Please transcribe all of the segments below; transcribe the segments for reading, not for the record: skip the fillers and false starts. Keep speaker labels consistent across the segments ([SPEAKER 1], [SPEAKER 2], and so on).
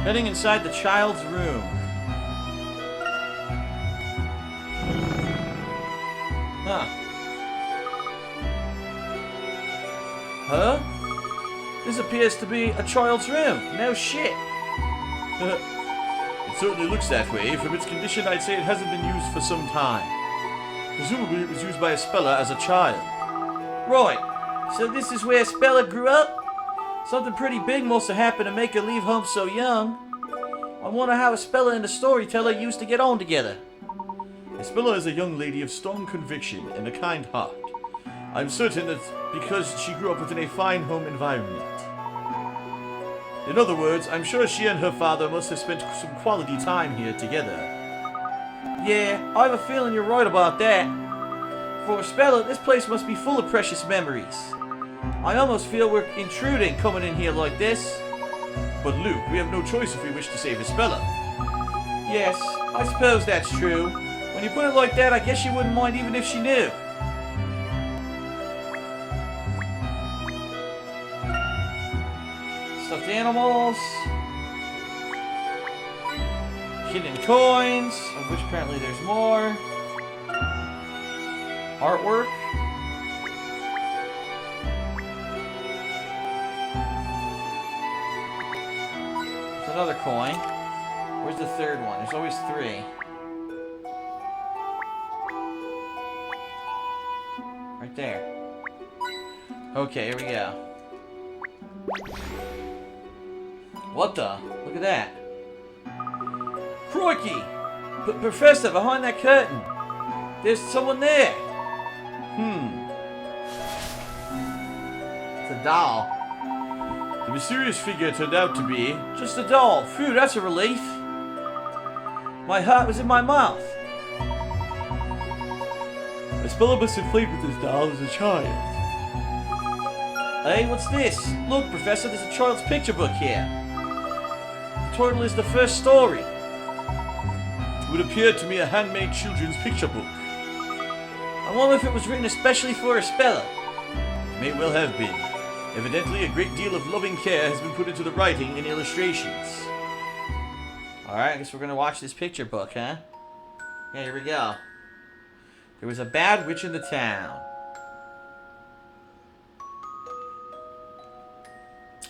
[SPEAKER 1] Heading inside the child's room. Huh. Huh? This appears to be a child's room. No shit. It certainly looks that way. From its condition, I'd say it hasn't been used for some time. Presumably it was used by Espella as a child. Right. So this is where Espella grew up? Something pretty big must have happened to make her leave home so young. I wonder how Espella and the storyteller used to get on together. Espella is a young lady of strong conviction and a kind heart. I'm certain that because she grew up within a fine home environment. In other words, I'm sure she and her father must have spent some quality time here together. Yeah, I have a feeling you're right about that. For Espella, this place must be full of precious memories. I almost feel we're intruding coming in here like this. But Luke, we have no choice if we wish to save Espella. Yes, I suppose that's true. When you put it like that, I guess you wouldn't mind even if she knew. Stuffed animals. Hidden coins, of which apparently there's more. Artwork. There's another coin. Where's the third one? There's always three. Right there. Okay, here we go. What the? Look at that. Crikey! Professor, behind that curtain. There's someone there. It's a doll. The mysterious figure turned out to be just a doll. Phew, that's a relief. My heart was in my mouth. Espella must have played with this doll as a child. Hey, what's this? Look, Professor, there's a child's picture book here. The title is the first story. It would appear to me a handmade children's picture book. I wonder if it was written especially for Espella. It may well have been. Evidently, a great deal of loving care has been put into the writing and illustrations. Alright, I guess we're gonna watch this picture book, huh? Yeah, here we go. There was a bad witch in the town.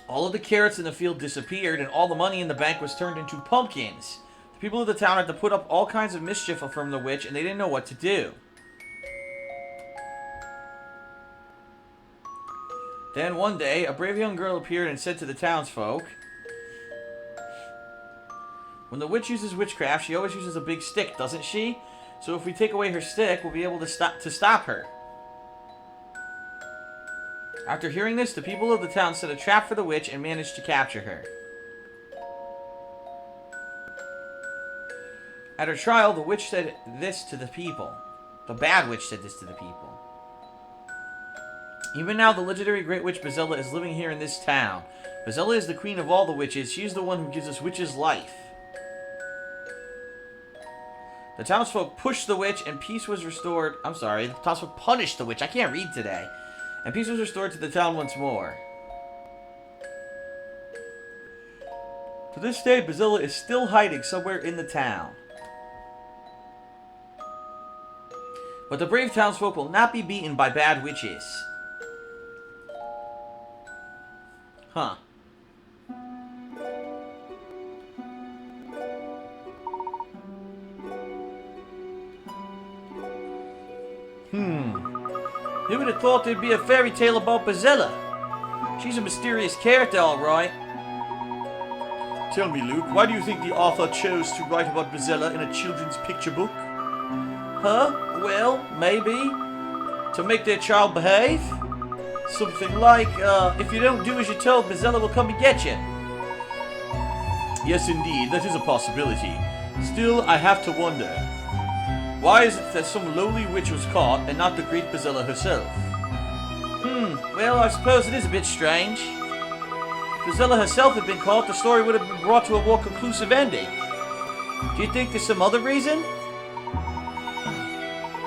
[SPEAKER 1] All of the carrots in the field disappeared, and all the money in the bank was turned into pumpkins. The people of the town had to put up all kinds of mischief from the witch, and they didn't know what to do. Then one day, a brave young girl appeared and said to the townsfolk, when the witch uses witchcraft, she always uses a big stick, doesn't she? So if we take away her stick, we'll be able to stop her. After hearing this, the people of the town set a trap for the witch and managed to capture her. At her trial, the witch said this to the people. The bad witch said this to the people. Even now, the legendary Great Witch Espella is living here in this town. Espella is the queen of all the witches. She is the one who gives us witches life. The townsfolk pushed the witch and peace was restored. I'm sorry, the townsfolk punished the witch. I can't read today. And peace was restored to the town once more. To this day, Espella is still hiding somewhere in the town. But the brave townsfolk will not be beaten by bad witches. Huh. Who would have thought there'd be a fairy tale about Espella? She's a mysterious character, alright. Tell me, Luke, why do you think the author chose to write about Espella in a children's picture book? Huh? Well, maybe to make their child behave? Something like, if you don't do as you're told, Espella will come and get you. Yes, indeed, that is a possibility. Still, I have to wonder. Why is it that some lowly witch was caught and not the great Espella herself? Well, I suppose it is a bit strange. If Espella herself had been caught, the story would have been brought to a more conclusive ending. Do you think there's some other reason?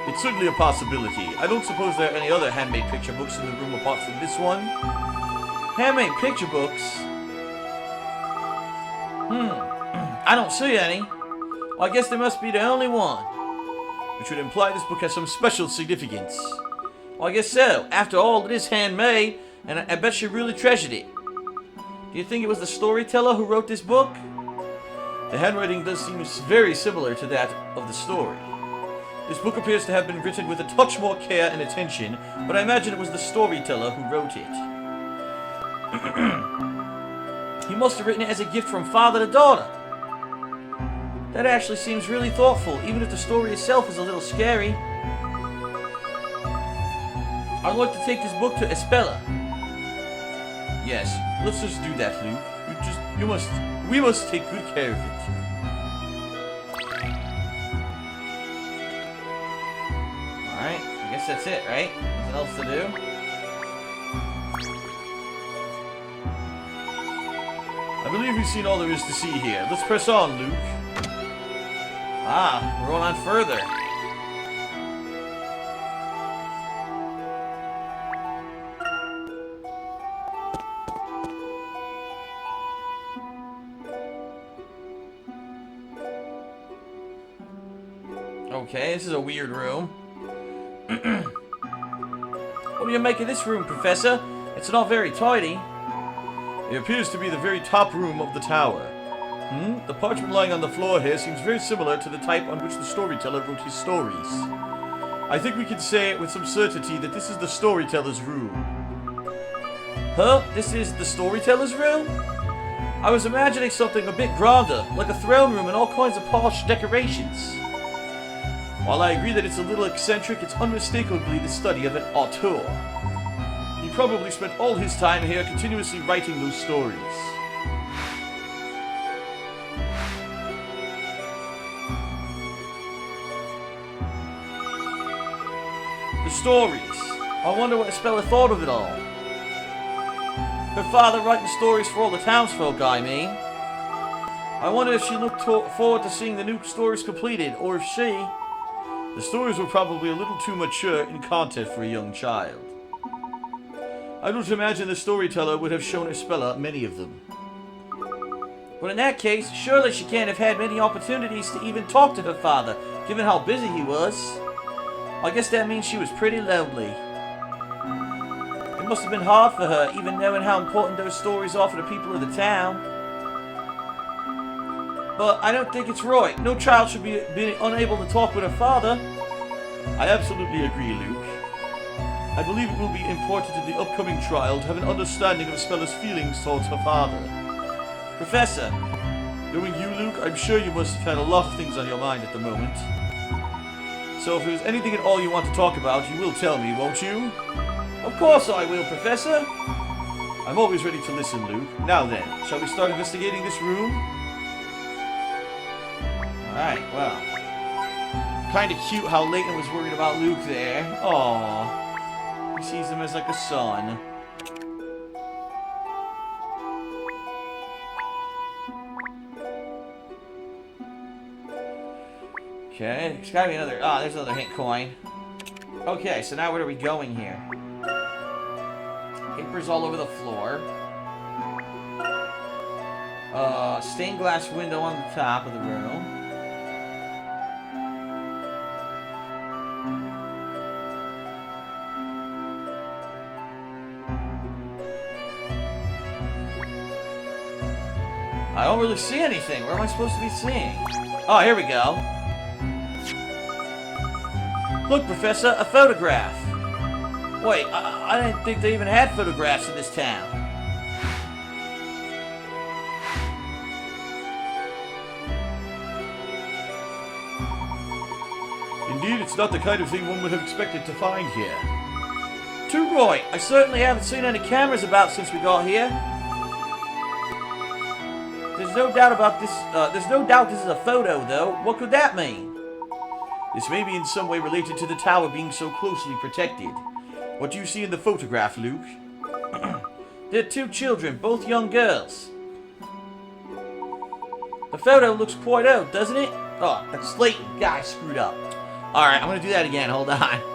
[SPEAKER 1] It's certainly a possibility. I don't suppose there are any other handmade picture books in the room apart from this one. Handmade picture books? I don't see any. Well, I guess there must be the only one. Which would imply this book has some special significance. Well, I guess so. After all, it is handmade, and I bet she really treasured it. Do you think it was the storyteller who wrote this book? The handwriting does seem very similar to that of the story. This book appears to have been written with a touch more care and attention, but I imagine it was the storyteller who wrote it. He must have written it as a gift from father to daughter. That actually seems really thoughtful, even if the story itself is a little scary. I'd like to take this book to Espella. Yes, let's just do that, Luke. We must take good care of it. Alright, I guess that's it, right? Nothing else to do? I believe we've seen all there is to see here. Let's press on, Luke. Ah, we're going on further. Okay, this is a weird room. What do you make of this room, Professor? It's not very tidy. It appears to be the very top room of the tower. The parchment lying on the floor here seems very similar to the type on which the storyteller wrote his stories. I think we can say with some certainty that this is the storyteller's room. Huh? This is the storyteller's room? I was imagining something a bit grander, like a throne room and all kinds of posh decorations. While I agree that it's a little eccentric, it's unmistakably the study of an auteur. He probably spent all his time here continuously writing those stories. The stories. I wonder what Espella thought of it all. Her father writing stories for all the townsfolk, I mean. I wonder if she looked forward to seeing the new stories completed, or if she... The stories were probably a little too mature in content for a young child. I don't imagine the storyteller would have shown Espella many of them. But in that case, surely she can't have had many opportunities to even talk to her father, given how busy he was. I guess that means she was pretty lonely. It must have been hard for her, even knowing how important those stories are for the people of the town. But I don't think it's right. No child should be unable to talk with her father. I absolutely agree, Luke. I believe it will be important in the upcoming trial to have an understanding of Espella's feelings towards her father. Professor, knowing you, Luke, I'm sure you must have had a lot of things on your mind at the moment. So if there's anything at all you want to talk about, you will tell me, won't you? Of course I will, Professor. I'm always ready to listen, Luke. Now then, shall we start investigating this room? Alright, well. Kinda cute how Layton was worried about Luke there. Aww. He sees him as like a son. Okay, there's gotta be another... Ah, there's another hint coin. Okay, so now where are we going here? Papers all over the floor. Stained glass window on the top of the room. I don't really see anything. Where am I supposed to be seeing? Oh, here we go. Look, Professor, a photograph. Wait, I didn't think they even had photographs in this town. Indeed, it's not the kind of thing one would have expected to find here. Too right. I certainly haven't seen any cameras about since we got here. There's no doubt about this. There's no doubt this is a photo, though. What could that mean? This may be in some way related to the tower being so closely protected. What do you see in the photograph, Luke? There are two children, both young girls. The photo looks quite old, doesn't it? Oh, that's Layton. Guy screwed up. Alright, I'm gonna do that again. Hold on.